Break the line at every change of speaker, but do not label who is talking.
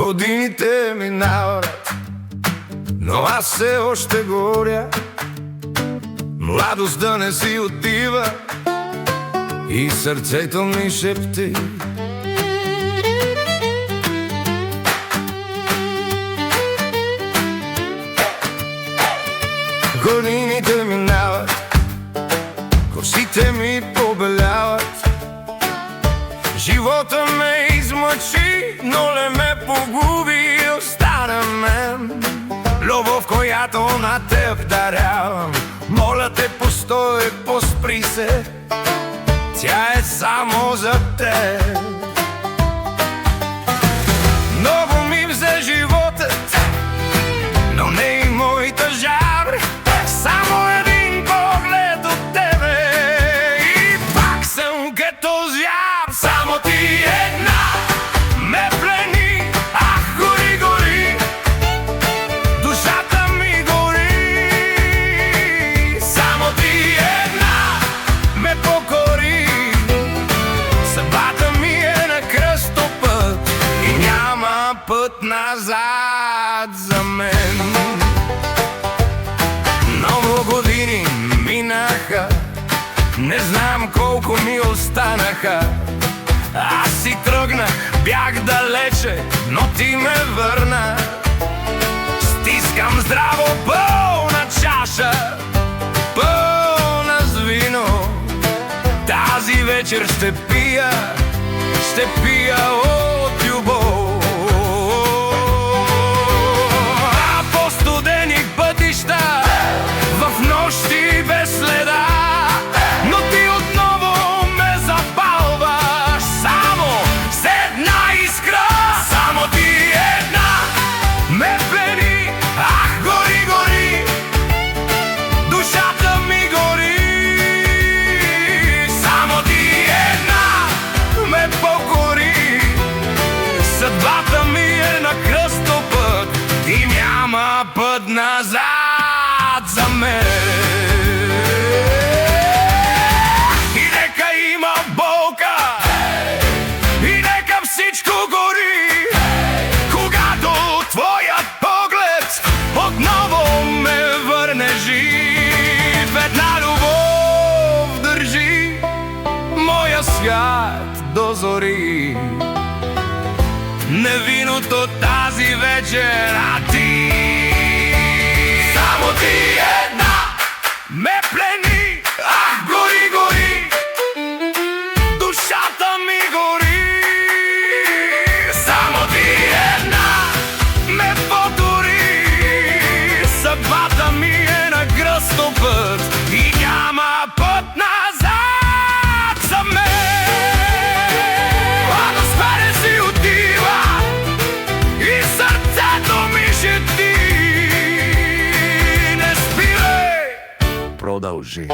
Годините минават, но аз все още горя. Младост да не си отива и сърцето ми шепти: годините минават, косите ми побеляват. Живота ме измъчи, но не ме погуби и остана мен. Любов, която на теб дарявам, моля те, постой, поспри се, тя е само за теб. Много ми взе животът, но не и моята жар. Само един поглед от тебе и пак съм като звяр. Само ти една ме плени, ах, гори, гори, душата ми гори. Само ти една ме покори, съдбата ми е на кръстопът и няма път назад за мен. Много години минаха, не знам колко ми останаха. Аз си тръгнах, бях далече, но ти ме върна. Стискам здраво пълна чаша, пълна с вино. Тази вечер ще пия от любов. А по студени пътища, в нощи без следа, но ти отново ме запалваш. Само с една искра, само ти една ме плени, ах, гори, гори, душата ми гори. Само ти една ме покори, съдбата ми е на кръстопът и няма път назад за мен. И нека има болка, и нека всичко гори, когато твоят поглед отново ме върне жив. Една любов държи моя свят до зори. Невинното тази вечер, а ти, само ти една ме плени, ах, гори, гори, душата ми гори. Само ти една ме потури, съдбата ми е на кръстопът и няма път назад за мен. Атмосфера си отива и сърцето ми шепти: не спирай,
Продължи.